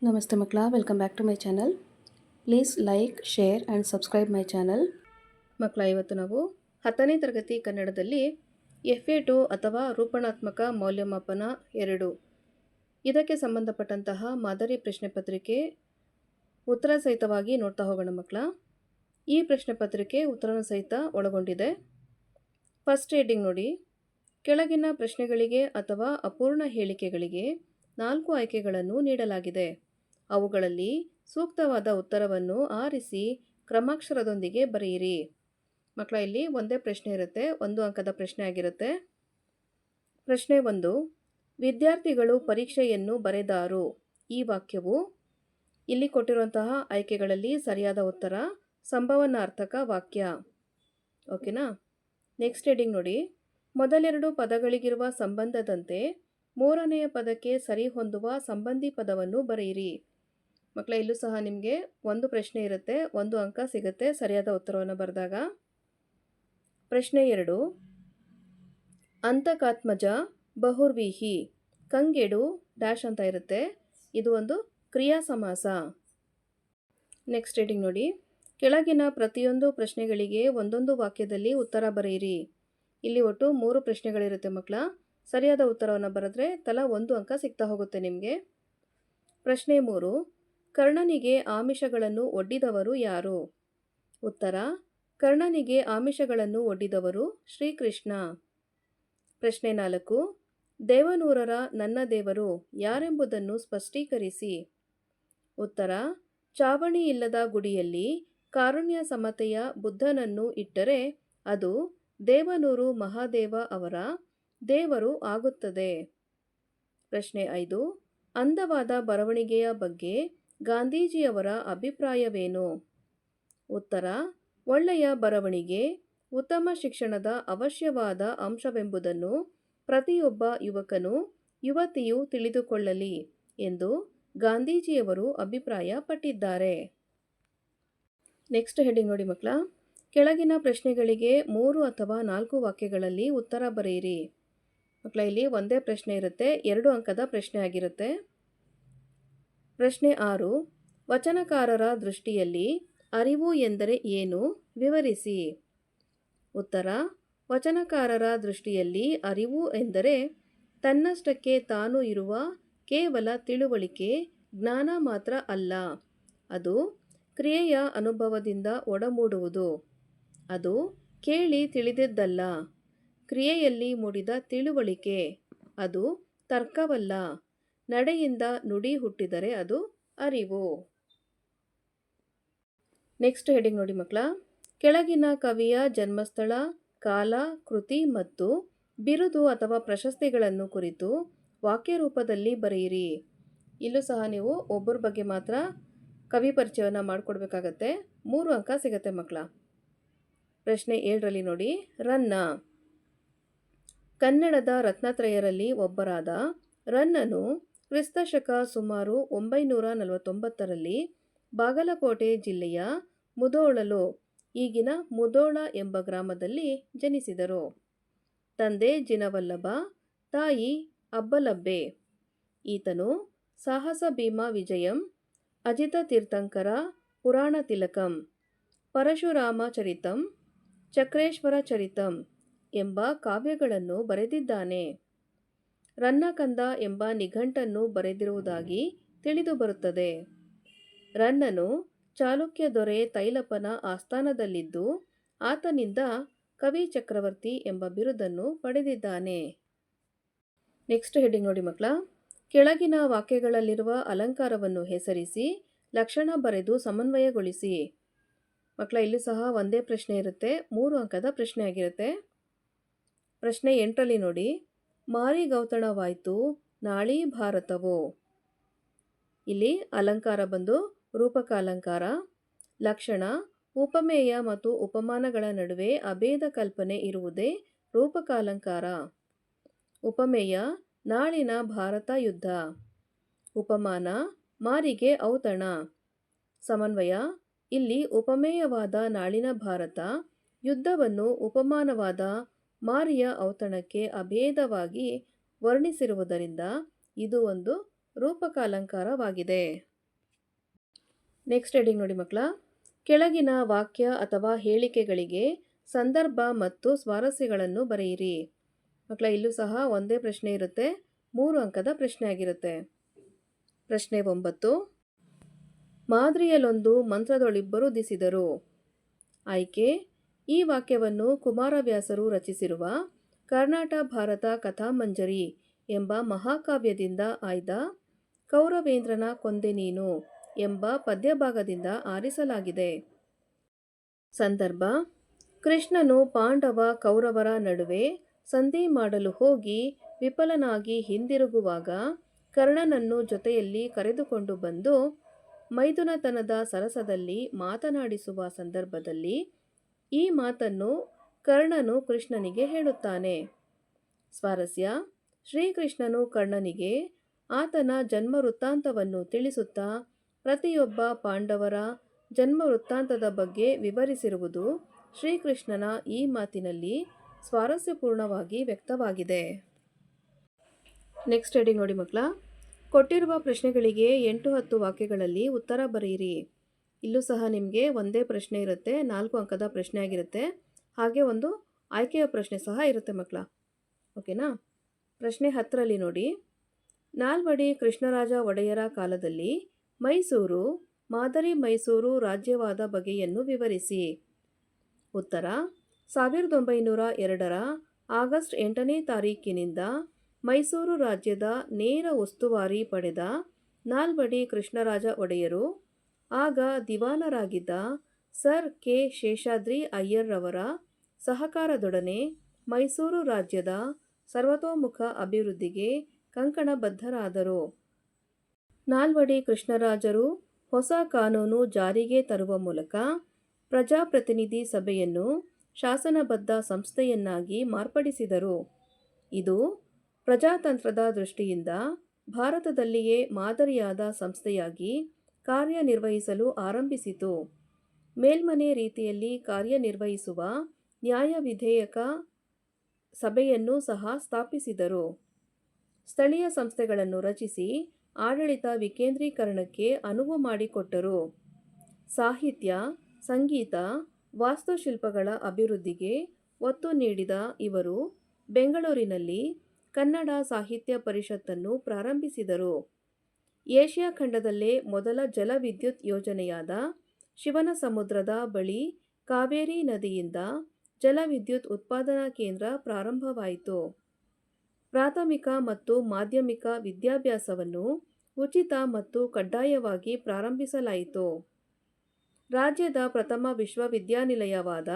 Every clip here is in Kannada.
ನಮಸ್ತೆ ಮಕ್ಕಳ, welcome back to my channel. Please like, share and subscribe my channel. ಮಕ್ಕಳ, ಇವತ್ತು ನಾವು 10ನೇ ತರಗತಿ ಕನ್ನಡದಲ್ಲಿ FA2 ಅಥವಾ ರೂಪಣಾತ್ಮಕ ಮೌಲ್ಯಮಾಪನ 2 ಇದಕ್ಕೆ ಸಂಬಂಧಪಟ್ಟಂತಹ ಮಾದರಿ ಪ್ರಶ್ನೆ ಪತ್ರಿಕೆ ಉತ್ತರ ಸಹಿತವಾಗಿ ನೋಡ್ತಾ ಹೋಗೋಣ ಮಕ್ಕಳ. ಈ ಪ್ರಶ್ನೆ ಪತ್ರಿಕೆ ಉತ್ತರ ಸಹಿತ ಒಳಗೊಂಡಿದೆ. ಫಸ್ಟ್ ರೀಡಿಂಗ್ ನೋಡಿ. ಕೆಳಗಿನ ಪ್ರಶ್ನೆಗಳಿಗೆ ಅಥವಾ ಅಪೂರ್ಣ ಹೇಳಿಕೆಗಳಿಗೆ 4 ಆಯ್ಕೆಗಳನ್ನು ನೀಡಲಾಗಿದೆ. ಅವುಗಳಲ್ಲಿ ಸೂಕ್ತವಾದ ಉತ್ತರವನ್ನು ಆರಿಸಿ ಕ್ರಮಾಕ್ಷರದೊಂದಿಗೆ ಬರೆಯಿರಿ. ಮಕ್ಕಳ, ಇಲ್ಲಿ ಒಂದೇ ಪ್ರಶ್ನೆ ಇರುತ್ತೆ, 1 ಅಂಕದ ಪ್ರಶ್ನೆ ಆಗಿರುತ್ತೆ. ಪ್ರಶ್ನೆ 1. ವಿದ್ಯಾರ್ಥಿಗಳು ಪರೀಕ್ಷೆಯನ್ನು ಬರೆದಾರು. ಈ ವಾಕ್ಯವು ಇಲ್ಲಿ ಕೊಟ್ಟಿರುವಂತಹ ಆಯ್ಕೆಗಳಲ್ಲಿ ಸರಿಯಾದ ಉತ್ತರ ಸಂಭವನಾರ್ಥಕ ವಾಕ್ಯ. ಓಕೆನಾ? ನೆಕ್ಸ್ಟ್ ಹೆಡಿಂಗ್ ನೋಡಿ. ಮೊದಲೆರಡು ಪದಗಳಿಗಿರುವ ಸಂಬಂಧದಂತೆ ಮೂರನೆಯ ಪದಕ್ಕೆ ಸರಿ ಹೊಂದುವ ಸಂಬಂಧಿ ಪದವನ್ನು ಬರೆಯಿರಿ. ಮಕ್ಕಳ, ಇಲ್ಲೂ ಸಹ ನಿಮಗೆ ಒಂದು ಪ್ರಶ್ನೆ ಇರುತ್ತೆ, 1 ಅಂಕ ಸಿಗುತ್ತೆ ಸರಿಯಾದ ಉತ್ತರವನ್ನು ಬರೆದಾಗ. ಪ್ರಶ್ನೆ 2. ಅಂತಕಾತ್ಮಜ ಬಹುರ್ವೀಹಿ ಕಂಗೆಡು ಡ್ಯಾಶ್ ಅಂತ ಇರುತ್ತೆ. ಇದು ಒಂದು ಕ್ರಿಯಾ ಸಮಾಸ. ನೆಕ್ಸ್ಟ್ ರೀಡಿಂಗ್ ನೋಡಿ. ಕೆಳಗಿನ ಪ್ರತಿಯೊಂದು ಪ್ರಶ್ನೆಗಳಿಗೆ ಒಂದೊಂದು ವಾಕ್ಯದಲ್ಲಿ ಉತ್ತರ ಬರೆಯಿರಿ. ಇಲ್ಲಿ ಒಟ್ಟು 3 ಪ್ರಶ್ನೆಗಳಿರುತ್ತೆ ಮಕ್ಕಳ. ಸರಿಯಾದ ಉತ್ತರವನ್ನು ಬರೆದ್ರೆ ತಲಾ 1 ಅಂಕ ಸಿಗ್ತಾ ಹೋಗುತ್ತೆ ನಿಮಗೆ. ಪ್ರಶ್ನೆ 3. ಕರ್ಣನಿಗೆ ಆಮಿಷಗಳನ್ನು ಒಡ್ಡಿದವರು ಯಾರು? ಉತ್ತರ: ಕರ್ಣನಿಗೆ ಆಮಿಷಗಳನ್ನು ಒಡ್ಡಿದವರು ಶ್ರೀಕೃಷ್ಣ. ಪ್ರಶ್ನೆ 4. ದೇವನೂರರ ನನ್ನ ದೇವರು ಯಾರೆಂಬುದನ್ನು ಸ್ಪಷ್ಟೀಕರಿಸಿ. ಉತ್ತರ: ಚಾವಣಿ ಇಲ್ಲದ ಗುಡಿಯಲ್ಲಿ ಕಾರುಣ್ಯ ಸಮತೆಯ ಬುದ್ಧನನ್ನು ಇಟ್ಟರೆ ಅದು ದೇವನೂರು ಮಹಾದೇವ ಅವರ ದೇವರು ಆಗುತ್ತದೆ. ಪ್ರಶ್ನೆ 5. ಅಂದವಾದ ಬರವಣಿಗೆಯ ಬಗ್ಗೆ ಗಾಂಧೀಜಿಯವರ ಅಭಿಪ್ರಾಯವೇನು? ಉತ್ತರ: ಒಳ್ಳೆಯ ಬರವಣಿಗೆ ಉತ್ತಮ ಶಿಕ್ಷಣದ ಅವಶ್ಯವಾದ ಅಂಶವೆಂಬುದನ್ನು ಪ್ರತಿಯೊಬ್ಬ ಯುವಕನು ಯುವತಿಯು ತಿಳಿದುಕೊಳ್ಳಲಿ ಎಂದು ಗಾಂಧೀಜಿಯವರು ಅಭಿಪ್ರಾಯ ಪಟ್ಟಿದ್ದಾರೆ. ನೆಕ್ಸ್ಟ್ ಹೆಡಿಂಗ್ ನೋಡಿ ಮಕ್ಕಳ. ಕೆಳಗಿನ ಪ್ರಶ್ನೆಗಳಿಗೆ 3 ಅಥವಾ 4 ವಾಕ್ಯಗಳಲ್ಲಿ ಉತ್ತರ ಬರೆಯಿರಿ. ಮಕ್ಕಳ, ಇಲ್ಲಿ ಒಂದೇ ಪ್ರಶ್ನೆ ಇರುತ್ತೆ, 2 ಅಂಕದ ಪ್ರಶ್ನೆ ಆಗಿರುತ್ತೆ. ಪ್ರಶ್ನೆ 6. ವಚನಕಾರರ ದೃಷ್ಟಿಯಲ್ಲಿ ಅರಿವು ಎಂದರೆ ಏನು? ವಿವರಿಸಿ. ಉತ್ತರ: ವಚನಕಾರರ ದೃಷ್ಟಿಯಲ್ಲಿ ಅರಿವು ಎಂದರೆ ತನ್ನಷ್ಟಕ್ಕೆ ತಾನು ಇರುವ ಕೇವಲ ತಿಳುವಳಿಕೆ, ಜ್ಞಾನ ಮಾತ್ರ ಅಲ್ಲ. ಅದು ಕ್ರಿಯೆಯ ಅನುಭವದಿಂದ ಒಡಮೂಡುವುದು. ಅದು ಕೇಳಿ ತಿಳಿದಿದ್ದಲ್ಲ, ಕ್ರಿಯೆಯಲ್ಲಿ ಮೂಡಿದ ತಿಳುವಳಿಕೆ. ಅದು ತರ್ಕವಲ್ಲ. ನಡೆಯಿಂದ ನುಡಿ ಹುಟ್ಟಿದರೆ ಅದು ಅರಿವು. ನೆಕ್ಸ್ಟ್ ಹೆಡಿಂಗ್ ನೋಡಿ ಮಕ್ಕಳ. ಕೆಳಗಿನ ಕವಿಯ ಜನ್ಮಸ್ಥಳ, ಕಾಲ, ಕೃತಿ ಮತ್ತು ಬಿರುದು ಅಥವಾ ಪ್ರಶಸ್ತಿಗಳನ್ನು ಕುರಿತು ವಾಕ್ಯ ರೂಪದಲ್ಲಿ ಬರೆಯಿರಿ. ಇಲ್ಲೂ ಸಹ ನೀವು ಒಬ್ಬರ ಬಗ್ಗೆ ಮಾತ್ರ ಕವಿ ಪರಿಚಯವನ್ನು ಮಾಡಿಕೊಡ್ಬೇಕಾಗತ್ತೆ. 3 ಅಂಕ ಸಿಗತ್ತೆ ಮಕ್ಕಳ. ಪ್ರಶ್ನೆ 7ರಲ್ಲಿ ನೋಡಿ. ರನ್ನ. ಕನ್ನಡದ ರತ್ನತ್ರಯರಲ್ಲಿ ಒಬ್ಬರಾದ ರನ್ನನು ಕ್ರಿಸ್ತಶಕ ಸುಮಾರು 949ರಲ್ಲಿ ಬಾಗಲಕೋಟೆ ಜಿಲ್ಲೆಯ ಮುಧೋಳಲು, ಈಗಿನ ಮುಧೋಳ ಎಂಬ ಗ್ರಾಮದಲ್ಲಿ ಜನಿಸಿದರು. ತಂದೆ ಜಿನವಲ್ಲಭ, ತಾಯಿ ಅಬ್ಬಲಬ್ಬೆ. ಈತನು ಸಾಹಸ ಭೀಮ ವಿಜಯಂ, ಅಜಿತ ತೀರ್ಥಂಕರ ಪುರಾಣ ತಿಲಕಂ, ಪರಶುರಾಮ ಚರಿತಂ, ಚಕ್ರೇಶ್ವರ ಚರಿತಂ ಎಂಬ ಕಾವ್ಯಗಳನ್ನು ಬರೆದಿದ್ದಾನೆ. ರನ್ನಕಂದ ಎಂಬ ನಿಘಂಟನ್ನು ಬರೆದಿರುವುದಾಗಿ ತಿಳಿದು ಬರುತ್ತದೆ. ರನ್ನನು ಚಾಲುಕ್ಯ ದೊರೆ ತೈಲಪನ ಆಸ್ಥಾನದಲ್ಲಿದ್ದು ಆತನಿಂದ ಕವಿ ಚಕ್ರವರ್ತಿ ಎಂಬ ಬಿರುದನ್ನು ಪಡೆದಿದ್ದಾನೆ. ನೆಕ್ಸ್ಟ್ ಹೆಡಿಂಗ್ ನೋಡಿ ಮಕ್ಕಳ. ಕೆಳಗಿನ ವಾಕ್ಯಗಳಲ್ಲಿರುವ ಅಲಂಕಾರವನ್ನು ಹೆಸರಿಸಿ ಲಕ್ಷಣ ಬರೆದು ಸಮನ್ವಯಗೊಳಿಸಿ. ಮಕ್ಕಳ, ಇಲ್ಲಿ ಸಹ ಒಂದೇ ಪ್ರಶ್ನೆ ಇರುತ್ತೆ, 3 ಅಂಕದ ಪ್ರಶ್ನೆ ಆಗಿರುತ್ತೆ. ಪ್ರಶ್ನೆ 8ರಲ್ಲಿ ನೋಡಿ. ಮಾರಿಗೌತಣವಾಯ್ತು ನಾಳೀ ಭಾರತವು. ಇಲ್ಲಿ ಅಲಂಕಾರ ಬಂದು ರೂಪಕ ಅಲಂಕಾರ. ಲಕ್ಷಣ: ಉಪಮೇಯ ಮತ್ತು ಉಪಮಾನಗಳ ನಡುವೆ ಅಭೇದ ಕಲ್ಪನೆ ಇರುವುದೇ ರೂಪಕ ಅಲಂಕಾರ. ಉಪಮೇಯ: ನಾಳಿನ ಭಾರತ ಯುದ್ಧ. ಉಪಮಾನ: ಮಾರಿಗೆ ಔತಣ. ಸಮನ್ವಯ: ಇಲ್ಲಿ ಉಪಮೇಯವಾದ ನಾಳಿನ ಭಾರತ ಯುದ್ಧವನ್ನು ಉಪಮಾನವಾದ ಮಾರಿಯ ಔತಣಕ್ಕೆ ಅಭೇದವಾಗಿ ವರ್ಣಿಸಿರುವುದರಿಂದ ಇದು ಒಂದು ರೂಪಕ ಅಲಂಕಾರವಾಗಿದೆ. ನೆಕ್ಸ್ಟ್ ಹೆಡಿಂಗ್ ನೋಡಿ ಮಕ್ಕಳ. ಕೆಳಗಿನ ವಾಕ್ಯ ಅಥವಾ ಹೇಳಿಕೆಗಳಿಗೆ ಸಂದರ್ಭ ಮತ್ತು ಸ್ವಾರಸ್ಯಗಳನ್ನು ಬರೆಯಿರಿ. ಮಕ್ಕಳ ಇಲ್ಲೂ ಸಹ ಒಂದೇ ಪ್ರಶ್ನೆ ಇರುತ್ತೆ, 3 ಅಂಕದ ಪ್ರಶ್ನೆ ಆಗಿರುತ್ತೆ. ಪ್ರಶ್ನೆ 9. ಮಾದ್ರಿಯಲ್ಲೊಂದು ಮಂತ್ರದೊಳಿಬ್ಬರು ದಿಸಿದರು. ಆಯ್ಕೆ: ಈ ವಾಕ್ಯವನ್ನು ಕುಮಾರವ್ಯಾಸರು ರಚಿಸಿರುವ ಕರ್ನಾಟ ಭಾರತ ಕಥಾಮಂಜರಿ ಎಂಬ ಮಹಾಕಾವ್ಯದಿಂದ ಆಯ್ದ ಕೌರವೇಂದ್ರನ ಕೊಂದೆ ನೀನು ಎಂಬ ಪದ್ಯಭಾಗದಿಂದ ಆರಿಸಲಾಗಿದೆ. ಸಂದರ್ಭ: ಕೃಷ್ಣನು ಪಾಂಡವ ಕೌರವರ ನಡುವೆ ಸಂಧಿ ಮಾಡಲು ಹೋಗಿ ವಿಫಲನಾಗಿ ಹಿಂದಿರುಗುವಾಗ ಕರ್ಣನನ್ನು ಜೊತೆಯಲ್ಲಿ ಕರೆದುಕೊಂಡು ಬಂದು ಮೈದುನತನದ ಸರಸದಲ್ಲಿ ಮಾತನಾಡಿಸುವ ಸಂದರ್ಭದಲ್ಲಿ ಈ ಮಾತನ್ನು ಕರ್ಣನು ಕೃಷ್ಣನಿಗೆ ಹೇಳುತ್ತಾನೆ. ಸ್ವಾರಸ್ಯ: ಶ್ರೀಕೃಷ್ಣನು ಕರ್ಣನಿಗೆ ಆತನ ಜನ್ಮವೃತ್ತಾಂತವನ್ನು ತಿಳಿಸುತ್ತಾ ಪ್ರತಿಯೊಬ್ಬ ಪಾಂಡವರ ಜನ್ಮವೃತ್ತಾಂತದ ಬಗ್ಗೆ ವಿವರಿಸಿರುವುದು ಶ್ರೀಕೃಷ್ಣನ ಈ ಮಾತಿನಲ್ಲಿ ಸ್ವಾರಸ್ಯಪೂರ್ಣವಾಗಿ ವ್ಯಕ್ತವಾಗಿದೆ. ನೆಕ್ಸ್ಟ್ ಹೆಡಿಂಗ್ ನೋಡಿ ಮಕ್ಕಳ. ಕೊಟ್ಟಿರುವ ಪ್ರಶ್ನೆಗಳಿಗೆ 8-10 ವಾಕ್ಯಗಳಲ್ಲಿ ಉತ್ತರ ಬರೆಯಿರಿ. ಇಲ್ಲೂ ಸಹ ನಿಮಗೆ ಒಂದೇ ಪ್ರಶ್ನೆ ಇರುತ್ತೆ, 4 ಅಂಕದ ಪ್ರಶ್ನೆ ಆಗಿರುತ್ತೆ. ಹಾಗೆ ಒಂದು ಆಯ್ಕೆಯ ಪ್ರಶ್ನೆ ಸಹ ಇರುತ್ತೆ ಮಕ್ಕಳ. ಓಕೆನಾ. ಪ್ರಶ್ನೆ 10ರಲ್ಲಿ ನೋಡಿ. ನಾಲ್ವಡಿ ಕೃಷ್ಣರಾಜ ಒಡೆಯರ ಕಾಲದಲ್ಲಿ ಮೈಸೂರು ಮಾದರಿ ಮೈಸೂರು ರಾಜ್ಯವಾದ ಬಗೆಯನ್ನು ವಿವರಿಸಿ. ಉತ್ತರ: 1902ರ ಆಗಸ್ಟ್ 8ನೇ ತಾರೀಕಿನಿಂದ ಮೈಸೂರು ರಾಜ್ಯದ ನೇರ ಉಸ್ತುವಾರಿ ಪಡೆದ ನಾಲ್ವಡಿ ಕೃಷ್ಣರಾಜ ಒಡೆಯರು ಆಗ ದಿವಾನರಾಗಿದ್ದ ಸರ್ ಕೆ ಶೇಷಾದ್ರಿ ಅಯ್ಯರ್ರವರ ಸಹಕಾರದೊಡನೆ ಮೈಸೂರು ರಾಜ್ಯದ ಸರ್ವತೋಮುಖ ಅಭಿವೃದ್ಧಿಗೆ ಕಂಕಣಬದ್ಧರಾದರು. ನಾಲ್ವಡಿ ಕೃಷ್ಣರಾಜರು ಹೊಸ ಕಾನೂನು ಜಾರಿಗೆ ತರುವ ಮೂಲಕ ಪ್ರಜಾಪ್ರತಿನಿಧಿ ಸಭೆಯನ್ನು ಶಾಸನಬದ್ಧ ಸಂಸ್ಥೆಯನ್ನಾಗಿ ಮಾರ್ಪಡಿಸಿದರು. ಇದು ಪ್ರಜಾತಂತ್ರದ ದೃಷ್ಟಿಯಿಂದ ಭಾರತದಲ್ಲಿಯೇ ಮಾದರಿಯಾದ ಸಂಸ್ಥೆಯಾಗಿ ಕಾರ್ಯನಿರ್ವಹಿಸಲು ಆರಂಭಿಸಿತು. ಮೇಲ್ಮನೆ ರೀತಿಯಲ್ಲಿ ಕಾರ್ಯನಿರ್ವಹಿಸುವ ನ್ಯಾಯವಿಧೇಯಕ ಸಭೆಯನ್ನು ಸಹ ಸ್ಥಾಪಿಸಿದರು. ಸ್ಥಳೀಯ ಸಂಸ್ಥೆಗಳನ್ನು ರಚಿಸಿ ಆಡಳಿತ ವಿಕೇಂದ್ರೀಕರಣಕ್ಕೆ ಅನುವು ಮಾಡಿಕೊಟ್ಟರು. ಸಾಹಿತ್ಯ, ಸಂಗೀತ, ವಾಸ್ತುಶಿಲ್ಪಗಳ ಅಭಿವೃದ್ಧಿಗೆ ಒತ್ತು ನೀಡಿದ ಇವರು ಬೆಂಗಳೂರಿನಲ್ಲಿ ಕನ್ನಡ ಸಾಹಿತ್ಯ ಪರಿಷತ್ತನ್ನು ಪ್ರಾರಂಭಿಸಿದರು. ಏಷ್ಯಾ ಖಂಡದಲ್ಲೇ ಮೊದಲ ಜಲವಿದ್ಯುತ್ ಯೋಜನೆಯಾದ ಶಿವನಸಮುದ್ರದ ಬಳಿ ಕಾವೇರಿ ನದಿಯಿಂದ ಜಲವಿದ್ಯುತ್ ಉತ್ಪಾದನಾ ಕೇಂದ್ರ ಪ್ರಾರಂಭವಾಯಿತು. ಪ್ರಾಥಮಿಕ ಮತ್ತು ಮಾಧ್ಯಮಿಕ ವಿದ್ಯಾಭ್ಯಾಸವನ್ನು ಉಚಿತ ಮತ್ತು ಕಡ್ಡಾಯವಾಗಿ ಪ್ರಾರಂಭಿಸಲಾಯಿತು. ರಾಜ್ಯದ ಪ್ರಥಮ ವಿಶ್ವವಿದ್ಯಾನಿಲಯವಾದ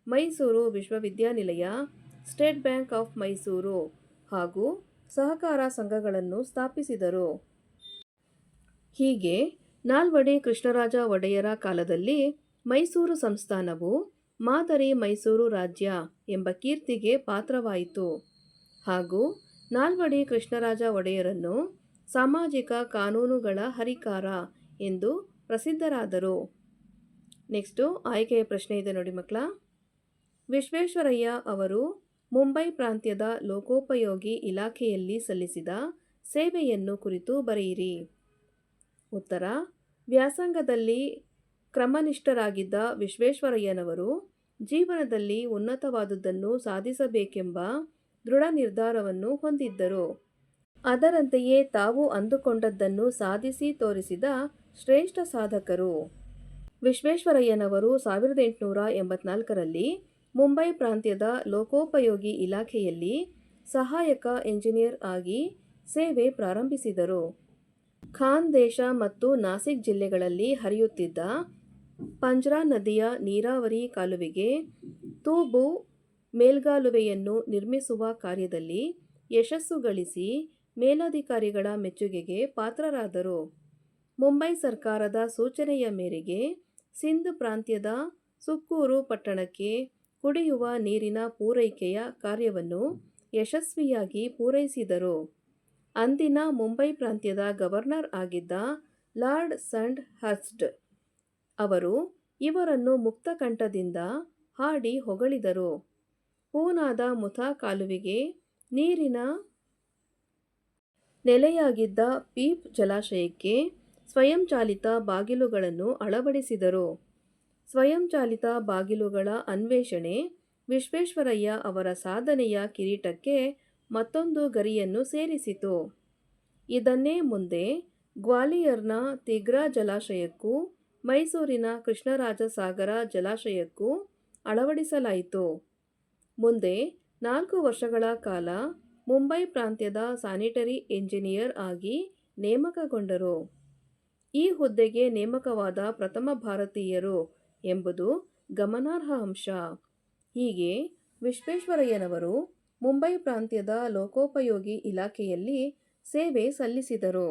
ಮೈಸೂರು ವಿಶ್ವವಿದ್ಯಾನಿಲಯ, ಸ್ಟೇಟ್ ಬ್ಯಾಂಕ್ ಆಫ್ ಮೈಸೂರು ಹಾಗೂ ಸಹಕಾರ ಸಂಘಗಳನ್ನು ಸ್ಥಾಪಿಸಿದರು. ಹೀಗೆ ನಾಲ್ವಡಿ ಕೃಷ್ಣರಾಜ ಒಡೆಯರ ಕಾಲದಲ್ಲಿ ಮೈಸೂರು ಸಂಸ್ಥಾನವು ಮಾದರಿ ಮೈಸೂರು ರಾಜ್ಯ ಎಂಬ ಕೀರ್ತಿಗೆ ಪಾತ್ರವಾಯಿತು ಹಾಗೂ ನಾಲ್ವಡಿ ಕೃಷ್ಣರಾಜ ಒಡೆಯರನ್ನು ಸಾಮಾಜಿಕ ಕಾನೂನುಗಳ ಹರಿಕಾರ ಎಂದು ಪ್ರಸಿದ್ಧರಾದರು. ನೆಕ್ಸ್ಟು ಆಯ್ಕೆಯ ಪ್ರಶ್ನೆ ಇದೆ ನೋಡಿ ಮಕ್ಕಳ. ವಿಶ್ವೇಶ್ವರಯ್ಯ ಅವರು ಮುಂಬೈ ಪ್ರಾಂತ್ಯದ ಲೋಕೋಪಯೋಗಿ ಇಲಾಖೆಯಲ್ಲಿ ಸಲ್ಲಿಸಿದ ಸೇವೆಯನ್ನು ಕುರಿತು ಬರೆಯಿರಿ. ಉತ್ತರ: ವ್ಯಾಸಂಗದಲ್ಲಿ ಕ್ರಮನಿಷ್ಠರಾಗಿದ್ದ ವಿಶ್ವೇಶ್ವರಯ್ಯನವರು ಜೀವನದಲ್ಲಿ ಉನ್ನತವಾದುದನ್ನು ಸಾಧಿಸಬೇಕೆಂಬ ದೃಢ ನಿರ್ಧಾರವನ್ನು ಹೊಂದಿದ್ದರು. ಅದರಂತೆಯೇ ತಾವು ಅಂದುಕೊಂಡದ್ದನ್ನು ಸಾಧಿಸಿ ತೋರಿಸಿದ ಶ್ರೇಷ್ಠ ಸಾಧಕರು. ವಿಶ್ವೇಶ್ವರಯ್ಯನವರು 1884ರಲ್ಲಿ ಮುಂಬೈ ಪ್ರಾಂತ್ಯದ ಲೋಕೋಪಯೋಗಿ ಇಲಾಖೆಯಲ್ಲಿ ಸಹಾಯಕ ಎಂಜಿನಿಯರ್ ಆಗಿ ಸೇವೆ ಪ್ರಾರಂಭಿಸಿದರು. ಖಾಂದೇಶ ಮತ್ತು ನಾಸಿಕ್ ಜಿಲ್ಲೆಗಳಲ್ಲಿ ಹರಿಯುತ್ತಿದ್ದ ಪಂಜ್ರಾ ನದಿಯ ನೀರಾವರಿ ಕಾಲುವೆಗೆ ತೂಬು ಮೇಲ್ಗಾಲುವೆಯನ್ನು ನಿರ್ಮಿಸುವ ಕಾರ್ಯದಲ್ಲಿ ಯಶಸ್ಸು ಗಳಿಸಿ ಮೇಲಧಿಕಾರಿಗಳ ಮೆಚ್ಚುಗೆಗೆ ಪಾತ್ರರಾದರು. ಮುಂಬೈ ಸರ್ಕಾರದ ಸೂಚನೆಯ ಮೇರೆಗೆ ಸಿಂಧ್ ಪ್ರಾಂತ್ಯದ ಸುಕ್ಕೂರು ಪಟ್ಟಣಕ್ಕೆ ಕುಡಿಯುವ ನೀರಿನ ಪೂರೈಕೆಯ ಕಾರ್ಯವನ್ನು ಯಶಸ್ವಿಯಾಗಿ ಪೂರೈಸಿದರು. ಅಂದಿನ ಮುಂಬೈ ಪ್ರಾಂತ್ಯದ ಗವರ್ನರ್ ಆಗಿದ್ದ ಲಾರ್ಡ್ ಸಂಡ್ ಹರ್ಸ್ಟ್ ಅವರು ಇವರನ್ನು ಮುಕ್ತಕಂಠದಿಂದ ಹಾಡಿ ಹೊಗಳಿದರು. ಪೂನಾದ ಮುಥಾ ಕಾಲುವೆಗೆ ನೀರಿನ ನೆಲೆಯಾಗಿದ್ದ ಪೀಪ್ ಜಲಾಶಯಕ್ಕೆ ಸ್ವಯಂಚಾಲಿತ ಬಾಗಿಲುಗಳನ್ನು ಅಳವಡಿಸಿದರು. ಸ್ವಯಂಚಾಲಿತ ಬಾಗಿಲುಗಳ ಅನ್ವೇಷಣೆ ವಿಶ್ವೇಶ್ವರಯ್ಯ ಅವರ ಸಾಧನೆಯ ಕಿರೀಟಕ್ಕೆ ಮತ್ತೊಂದು ಗರಿಯನ್ನು ಸೇರಿಸಿತು. ಇದನ್ನೇ ಮುಂದೆ ಗ್ವಾಲಿಯರ್ನ ತಿಗ್ರಾ ಜಲಾಶಯಕ್ಕೂ ಮೈಸೂರಿನ ಕೃಷ್ಣರಾಜಸಾಗರ ಜಲಾಶಯಕ್ಕೂ ಅಳವಡಿಸಲಾಯಿತು. ಮುಂದೆ 4 ವರ್ಷಗಳ ಕಾಲ ಮುಂಬೈ ಪ್ರಾಂತ್ಯದ ಸ್ಯಾನಿಟರಿ ಎಂಜಿನಿಯರ್ ಆಗಿ ನೇಮಕಗೊಂಡರು. ಈ ಹುದ್ದೆಗೆ ನೇಮಕವಾದ ಪ್ರಥಮ ಭಾರತೀಯರು ಎಂಬುದು ಗಮನಾರ್ಹ ಅಂಶ. ಹೀಗೆ ವಿಶ್ವೇಶ್ವರಯ್ಯನವರು ಮುಂಬೈ ಪ್ರಾಂತ್ಯದ ಲೋಕೋಪಯೋಗಿ ಇಲಾಖೆಯಲ್ಲಿ ಸೇವೆ ಸಲ್ಲಿಸಿದರು.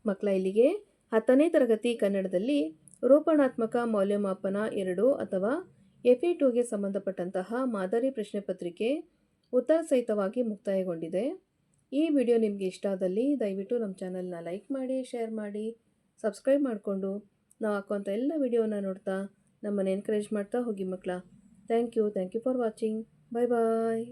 ಮಕ್ಕಳ ಇಲ್ಲಿಗೆ 10ನೇ ತರಗತಿ ಕನ್ನಡದಲ್ಲಿ ರೂಪಣಾತ್ಮಕ ಮೌಲ್ಯಮಾಪನ 2 ಅಥವಾ FA2ಗೆ ಸಂಬಂಧಪಟ್ಟಂತಹ ಮಾದರಿ ಪ್ರಶ್ನೆ ಪತ್ರಿಕೆ ಉತ್ತರ ಸಹಿತವಾಗಿ ಮುಕ್ತಾಯಗೊಂಡಿದೆ. ಈ ವಿಡಿಯೋ ನಿಮಗೆ ಇಷ್ಟ ಆದಲ್ಲಿ ದಯವಿಟ್ಟು ನಮ್ಮ ಚಾನಲ್ನ ಲೈಕ್ ಮಾಡಿ, ಶೇರ್ ಮಾಡಿ, ಸಬ್ಸ್ಕ್ರೈಬ್ ಮಾಡಿಕೊಂಡು ನಾವು ಹಾಕುವಂಥ ಎಲ್ಲ ವಿಡಿಯೋನ ನೋಡ್ತಾ ನಮ್ಮನ್ನು ಎನ್ಕರೇಜ್ ಮಾಡ್ತಾ ಹೋಗಿ ಮಕ್ಕಳ. Thank you for watching. Bye bye.